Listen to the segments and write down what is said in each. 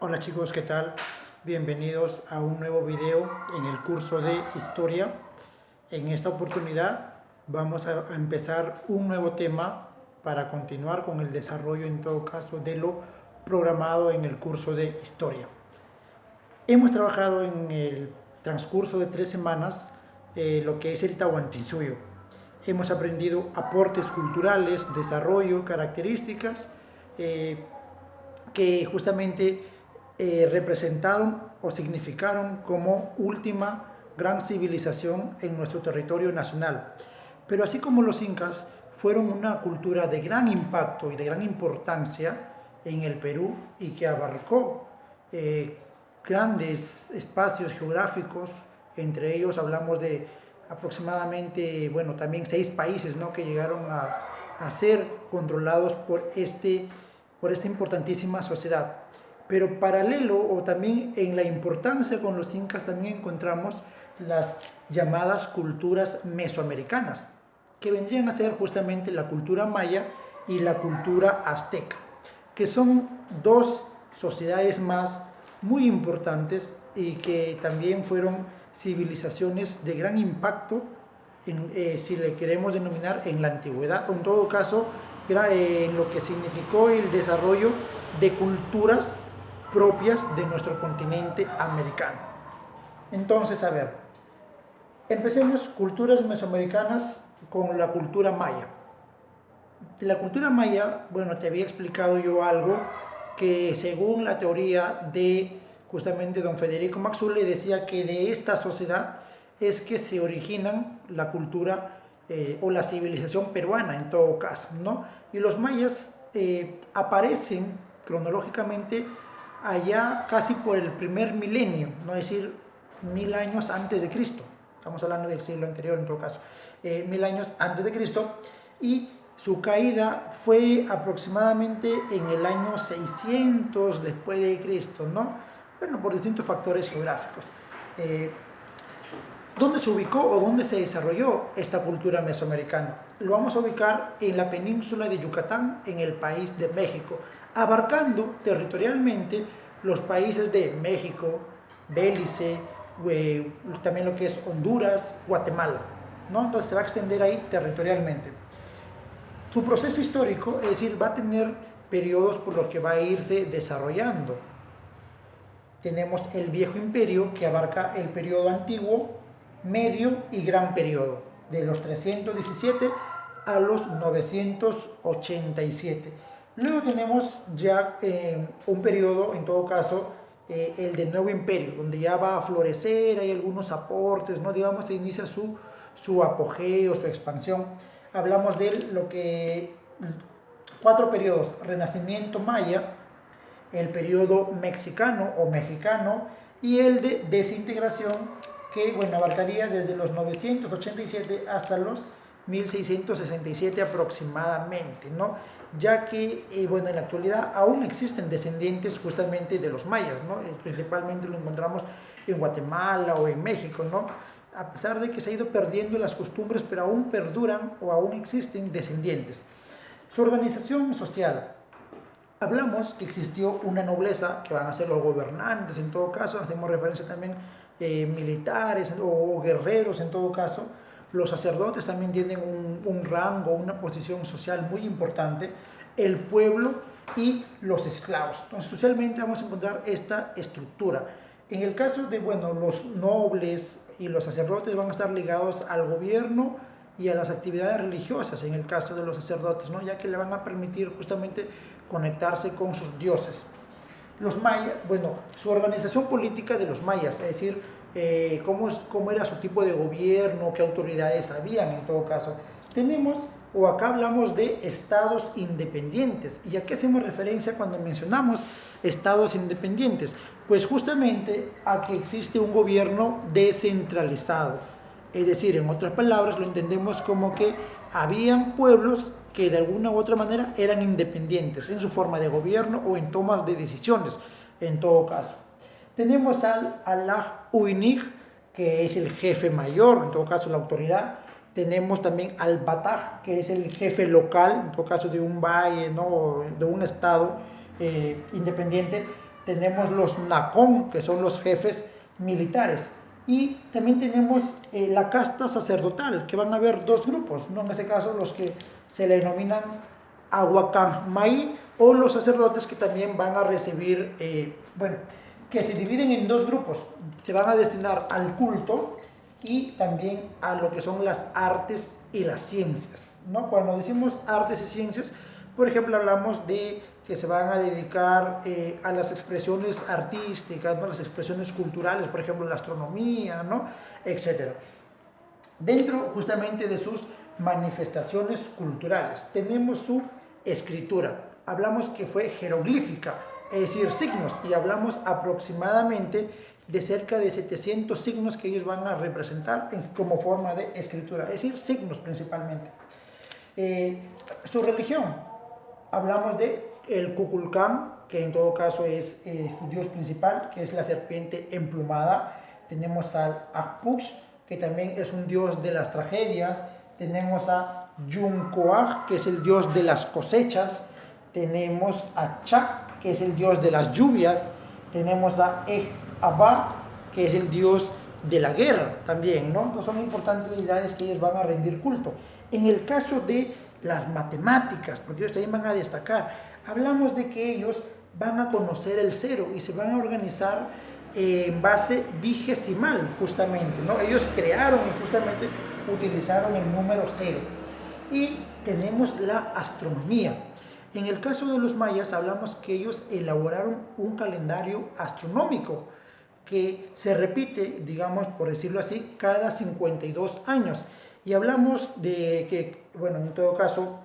Hola chicos, ¿qué tal? Bienvenidos a un nuevo video en el curso de Historia. En esta oportunidad vamos a empezar un nuevo tema para continuar con el desarrollo, en todo caso, de lo programado en el curso de Historia. Hemos trabajado en el transcurso de 3 semanas lo que es el Tahuantinsuyo. Hemos aprendido aportes culturales, desarrollo, características que justamente representaron o significaron como última gran civilización en nuestro territorio nacional. Pero así como los incas fueron una cultura de gran impacto y de gran importancia en el Perú y que abarcó grandes espacios geográficos, entre ellos hablamos de aproximadamente, bueno, también 6 países, ¿no?, que llegaron a ser controlados por esta importantísima sociedad. Pero paralelo o también en la importancia con los incas también encontramos las llamadas culturas mesoamericanas, que vendrían a ser justamente la cultura maya y la cultura azteca, que son dos sociedades más muy importantes y que también fueron civilizaciones de gran impacto, si le queremos denominar, en la antigüedad, o en todo caso, en lo que significó el desarrollo de culturas propias de nuestro continente americano. Entonces, a ver, empecemos culturas mesoamericanas con la cultura maya. La cultura maya, bueno, te había explicado yo algo que según la teoría de justamente don Federico Maxule decía que de esta sociedad es que se originan la cultura o la civilización peruana en todo caso, ¿no? Y los mayas aparecen cronológicamente allá casi por el primer milenio, no es decir, 1000 años antes de Cristo. Estamos hablando del siglo anterior en todo caso, 1000 años antes de Cristo, y su caída fue aproximadamente en el año 600 después de Cristo, ¿no? Bueno, por distintos factores geográficos. ¿Dónde se ubicó o dónde se desarrolló esta cultura mesoamericana? Lo vamos a ubicar en la península de Yucatán, en el país de México, abarcando territorialmente los países de México, Belice, también lo que es Honduras, Guatemala, ¿no? Entonces se va a extender ahí territorialmente. Su proceso histórico, es decir, va a tener periodos por los que va a irse desarrollando. Tenemos el Viejo Imperio, que abarca el periodo antiguo, medio y gran periodo, de los 317 a los 987. Luego tenemos ya un periodo, en todo caso, el del Nuevo Imperio, donde ya va a florecer, hay algunos aportes, ¿no? Digamos, se inicia su apogeo, su expansión. Hablamos de lo que 4 periodos: Renacimiento maya, el periodo mexicano o mexicano y el de desintegración, que bueno, abarcaría desde los 987 hasta los 1667 aproximadamente, ¿no? Ya que, bueno, en la actualidad aún existen descendientes justamente de los mayas, ¿no? Principalmente lo encontramos en Guatemala o en México, ¿no? A pesar de que se ha ido perdiendo las costumbres, pero aún perduran o aún existen descendientes. Su organización social. Hablamos que existió una nobleza, que van a ser los gobernantes en todo caso, hacemos referencia también militares o guerreros en todo caso. Los sacerdotes también tienen un rango, una posición social muy importante, el pueblo y los esclavos. Entonces, socialmente vamos a encontrar esta estructura. En el caso de, bueno, los nobles y los sacerdotes van a estar ligados al gobierno y a las actividades religiosas, en el caso de los sacerdotes, ¿no? Ya que le van a permitir justamente conectarse con sus dioses. Los mayas, bueno, su organización política de los mayas, es decir, cómo era su tipo de gobierno, qué autoridades habían en todo caso. Tenemos, o acá hablamos de estados independientes. ¿Y a qué hacemos referencia cuando mencionamos estados independientes? Pues justamente a que existe un gobierno descentralizado. Es decir, en otras palabras, lo entendemos como que habían pueblos que de alguna u otra manera eran independientes en su forma de gobierno o en tomas de decisiones, en todo caso. Tenemos al Alaj Uinig, que es el jefe mayor, en todo caso la autoridad. Tenemos también al Bataj, que es el jefe local, en todo caso de un valle, ¿no?, de un estado independiente. tenemos los Nacón, que son los jefes militares, y también tenemos la casta sacerdotal, que van a haber dos grupos, ¿no? En ese caso los que se le denominan Aguacamay, o los sacerdotes que también van a recibir, bueno, que se dividen en dos grupos, se van a destinar al culto y también a lo que son las artes y las ciencias, ¿no? Cuando decimos artes y ciencias, por ejemplo, hablamos de que se van a dedicar a las expresiones artísticas, ¿no? Las expresiones culturales, por ejemplo, la astronomía, ¿no? Etcétera. Dentro justamente de sus manifestaciones culturales tenemos su escritura. Hablamos que fue jeroglífica, es decir, signos, y hablamos aproximadamente de cerca de 700 signos que ellos van a representar como forma de escritura, es decir, signos principalmente. Su religión, hablamos de el Kukulcán, que en todo caso es su dios principal, que es la serpiente emplumada. Tenemos al Akpux, que también es un dios de las tragedias. Tenemos a Yuncoag, que es el dios de las cosechas. Tenemos a Chak, que es el dios de las lluvias. Tenemos a Abba, que es el dios de la guerra también, ¿no? Entonces son importantes deidades que ellos van a rendir culto. En el caso de las matemáticas, porque ellos también van a destacar, hablamos de que ellos van a conocer el cero y se van a organizar en base vigesimal, justamente, ¿no? Ellos crearon y justamente utilizaron el número cero. Y tenemos la astronomía. En el caso de los mayas hablamos que ellos elaboraron un calendario astronómico que se repite, digamos, por decirlo así, cada 52 años. Y hablamos de que, bueno, en todo caso,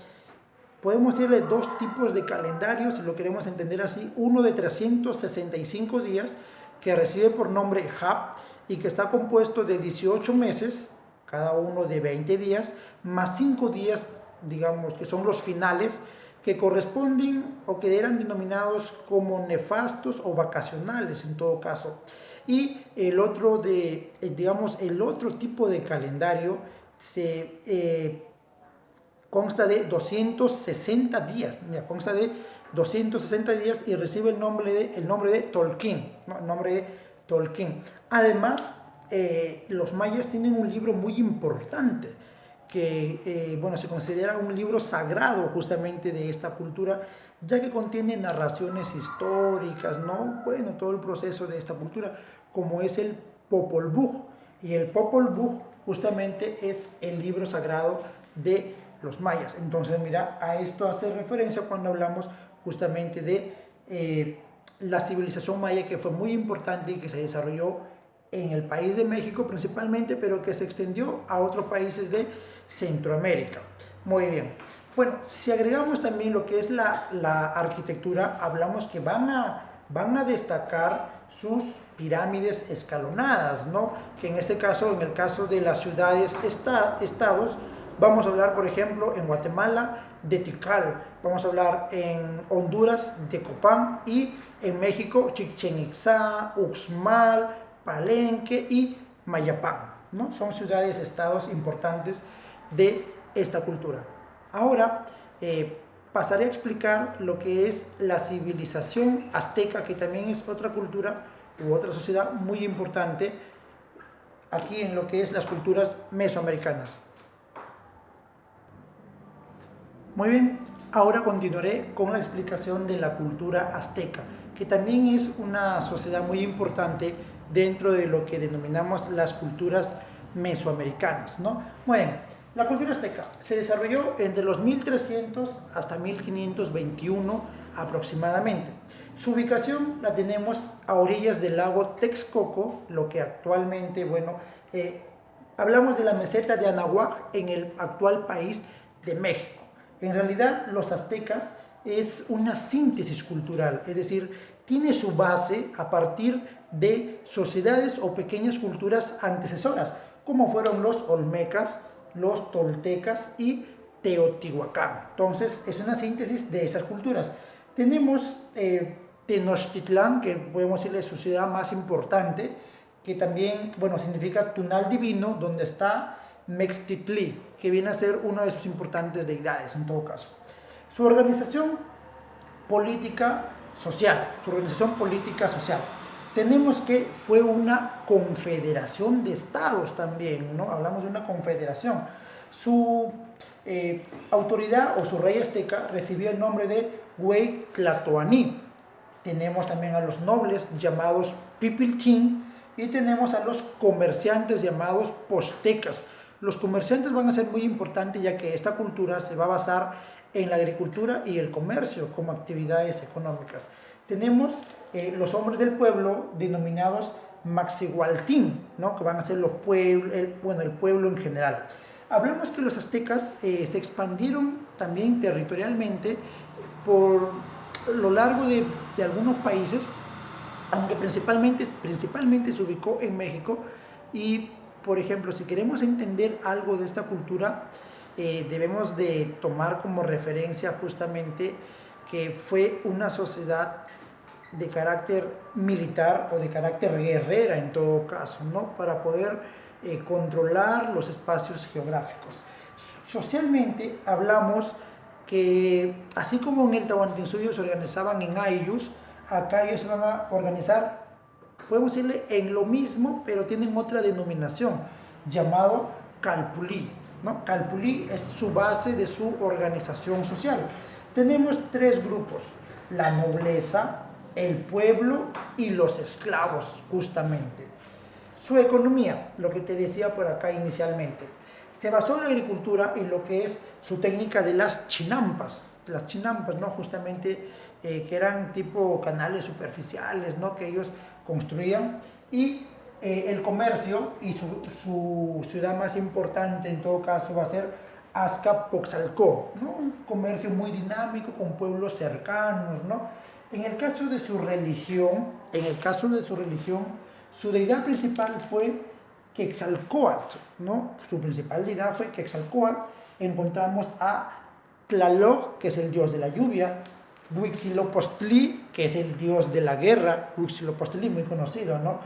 podemos decirle dos tipos de calendarios, si lo queremos entender así. Uno de 365 días, que recibe por nombre Hab, y que está compuesto de 18 meses, cada uno de 20 días, más 5 días, digamos, que son los finales, que corresponden o que eran denominados como nefastos o vacacionales en todo caso. Y el otro digamos, el otro tipo de calendario consta de 260 días, mira, consta de 260 días y recibe el nombre de Tolkien, ¿no? El nombre de Tolkien. Además, los mayas tienen un libro muy importante que, bueno, se considera un libro sagrado justamente de esta cultura, ya que contiene narraciones históricas, ¿no? Bueno, todo el proceso de esta cultura, como es el Popol Vuh. Y el Popol Vuh justamente es el libro sagrado de los mayas. Entonces, mira, a esto hace referencia cuando hablamos justamente de la civilización maya, que fue muy importante y que se desarrolló en el país de México principalmente, pero que se extendió a otros países de Centroamérica. Muy bien. Bueno, si agregamos también lo que es la arquitectura, hablamos que van a destacar sus pirámides escalonadas, ¿no? Que en este caso, en el caso de las ciudades, estados, vamos a hablar, por ejemplo, en Guatemala de Tikal, vamos a hablar en Honduras de Copán y en México Chichén Itzá, Uxmal, Palenque y Mayapán, ¿no? Son ciudades, estados importantes de esta cultura. Ahora pasaré a explicar lo que es la civilización azteca, que también es otra cultura u otra sociedad muy importante aquí en lo que es las culturas mesoamericanas. Muy bien, ahora continuaré con la explicación de la cultura azteca, que también es una sociedad muy importante dentro de lo que denominamos las culturas mesoamericanas, ¿no? Bueno, la cultura azteca se desarrolló entre los 1300 hasta 1521 aproximadamente. Su ubicación la tenemos a orillas del lago Texcoco, lo que actualmente, bueno, hablamos de la meseta de Anahuac en el actual país de México. En realidad, los aztecas es una síntesis cultural, es decir, tiene su base a partir de sociedades o pequeñas culturas antecesoras, como fueron los olmecas, los toltecas y Teotihuacán. Entonces, es una síntesis de esas culturas. Tenemos Tenochtitlán, que podemos decirle su ciudad más importante, que también, bueno, significa Tunal Divino, donde está Mextitli, que viene a ser una de sus importantes deidades en todo caso. Su organización política social, su organización política social. Tenemos que fue una confederación de estados también, ¿no? Hablamos de una confederación. Su autoridad o su rey azteca recibió el nombre de Huey Tlatoani. Tenemos también a los nobles llamados Pipiltín y tenemos a los comerciantes llamados postecas. Los comerciantes van a ser muy importantes ya que esta cultura se va a basar en la agricultura y el comercio como actividades económicas. Tenemos los hombres del pueblo denominados Maxihualtín, ¿no? Que van a ser los pueblos, el pueblo en general. Hablamos que los aztecas se expandieron también territorialmente por lo largo de algunos países, aunque principalmente se ubicó en México. Y, por ejemplo, si queremos entender algo de esta cultura, debemos de tomar como referencia justamente que fue una sociedad de carácter militar o de carácter guerrera en todo caso, ¿no? Para poder controlar los espacios geográficos. Socialmente hablamos que así como en el Tahuantinsuyo se organizaban en ayllus, acá ellos se van a organizar, podemos decirle, en lo mismo, pero tienen otra denominación, llamado calpulí, ¿no? Calpulí es su base de su organización social. Tenemos tres grupos: la nobleza, el pueblo y los esclavos, justamente. Su economía, lo que te decía por acá inicialmente, se basó en la agricultura y lo que es su técnica de las chinampas, ¿no? Justamente que eran tipo canales superficiales, ¿no? Que ellos construían, y el comercio, y su ciudad más importante en todo caso va a ser Azcapotzalcó, ¿no? Un comercio muy dinámico con pueblos cercanos, ¿no? En el caso de su religión, su deidad principal fue Quetzalcóatl, ¿no? Su principal deidad fue Quetzalcóatl. Encontramos a Tlaloc, que es el dios de la lluvia; Huitzilopochtli, que es el dios de la guerra, Huitzilopochtli, muy conocido, ¿no?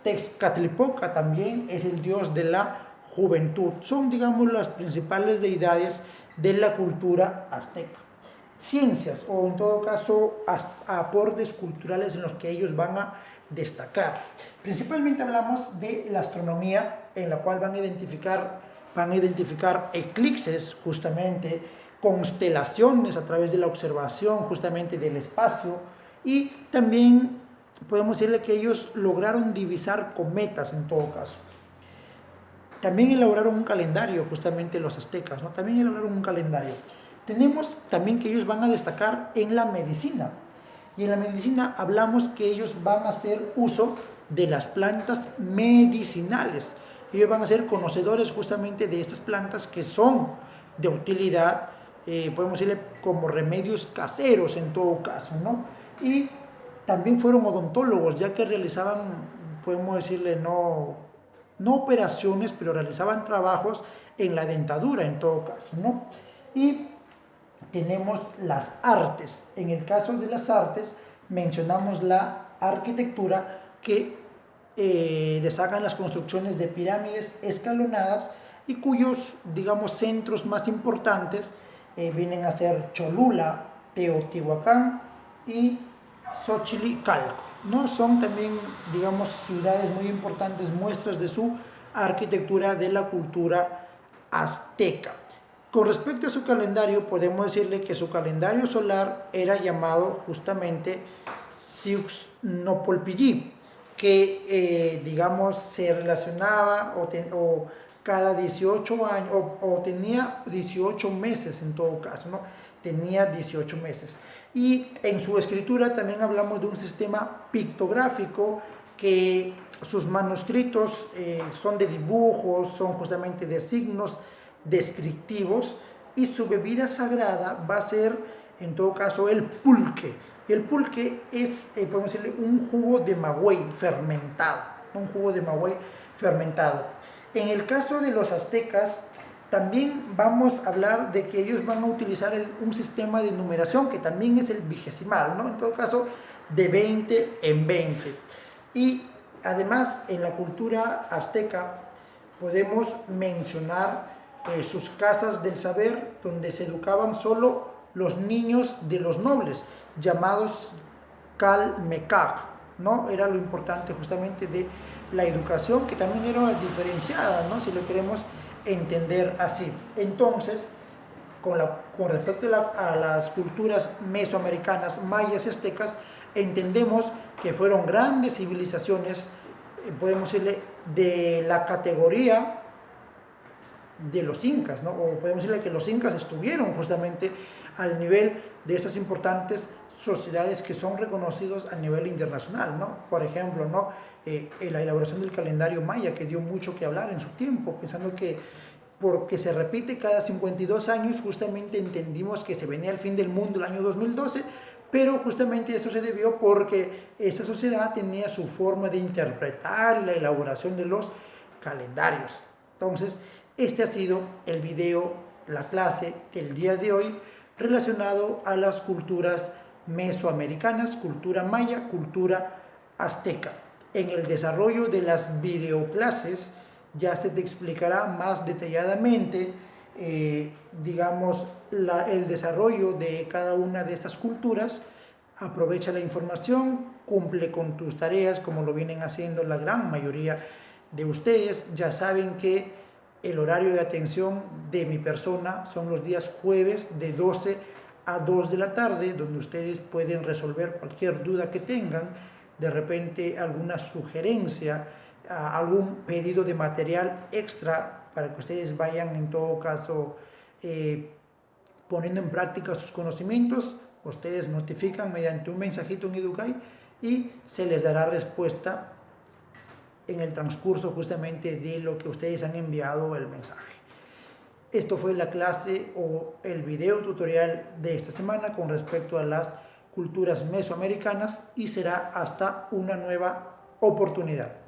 Tezcatlipoca también es el dios de la juventud. Son, digamos, las principales deidades de la cultura azteca. Ciencias, o en todo caso aportes culturales en los que ellos van a destacar. Principalmente hablamos de la astronomía, en la cual van a identificar eclipses, justamente, constelaciones a través de la observación justamente del espacio, y también podemos decirle que ellos lograron divisar cometas en todo caso. También elaboraron un calendario, justamente los aztecas, ¿no? También elaboraron un calendario. Tenemos también que ellos van a destacar en la medicina. Y en la medicina hablamos que ellos van a hacer uso de las plantas medicinales. Ellos van a ser conocedores justamente de estas plantas que son de utilidad, podemos decirle como remedios caseros en todo caso, ¿no? Y también fueron odontólogos, ya que realizaban, podemos decirle, no operaciones, pero realizaban trabajos en la dentadura en todo caso, ¿no? Y tenemos las artes. En el caso de las artes mencionamos la arquitectura, que destacan las construcciones de pirámides escalonadas y cuyos, digamos, centros más importantes vienen a ser Cholula, Teotihuacán y Xochicalco, ¿no? Son también, digamos, ciudades muy importantes, muestras de su arquitectura de la cultura azteca. Con respecto a su calendario, podemos decirle que su calendario solar era llamado justamente Siuxnopolpillí, que digamos se relacionaba o cada 18 años, o tenía 18 meses en todo caso, ¿no? Tenía 18 meses. Y en su escritura también hablamos de un sistema pictográfico, que sus manuscritos son de dibujos, son justamente de signos descriptivos, y su bebida sagrada va a ser en todo caso el pulque. El pulque es, podemos decirle, un jugo de maguey fermentado, un jugo de maguey fermentado. En el caso de los aztecas, también vamos a hablar de que ellos van a utilizar un sistema de numeración que también es el vigesimal, ¿no? En todo caso, de 20 en 20. Y además, en la cultura azteca podemos mencionar sus casas del saber, donde se educaban solo los niños de los nobles, llamados Calmecac, ¿no? Era lo importante justamente de la educación, que también era diferenciada, ¿no? Si lo queremos entender así. Entonces, con respecto a las culturas mesoamericanas, mayas y aztecas, entendemos que fueron grandes civilizaciones, podemos decirle, de la categoría de los incas, ¿no? O podemos decirle que los incas estuvieron justamente al nivel de esas importantes sociedades que son reconocidos a nivel internacional, ¿no? Por ejemplo, ¿no? La elaboración del calendario maya, que dio mucho que hablar en su tiempo, pensando que porque se repite cada 52 años, justamente entendimos que se venía el fin del mundo el año 2012, pero justamente eso se debió porque esa sociedad tenía su forma de interpretar y la elaboración de los calendarios. Entonces, este ha sido el video, la clase del día de hoy relacionado a las culturas mesoamericanas, cultura maya, cultura azteca. En el desarrollo de las videoclases ya se te explicará más detalladamente, digamos, el desarrollo de cada una de estas culturas. Aprovecha la información, cumple con tus tareas como lo vienen haciendo la gran mayoría de ustedes. Ya saben que el horario de atención de mi persona son los días jueves de 12 a 2 de la tarde, donde ustedes pueden resolver cualquier duda que tengan, de repente alguna sugerencia, algún pedido de material extra para que ustedes vayan en todo caso poniendo en práctica sus conocimientos. Ustedes notifican mediante un mensajito en Educay y se les dará respuesta en el transcurso justamente de lo que ustedes han enviado el mensaje. Esto fue la clase o el video tutorial de esta semana con respecto a las culturas mesoamericanas y será hasta una nueva oportunidad.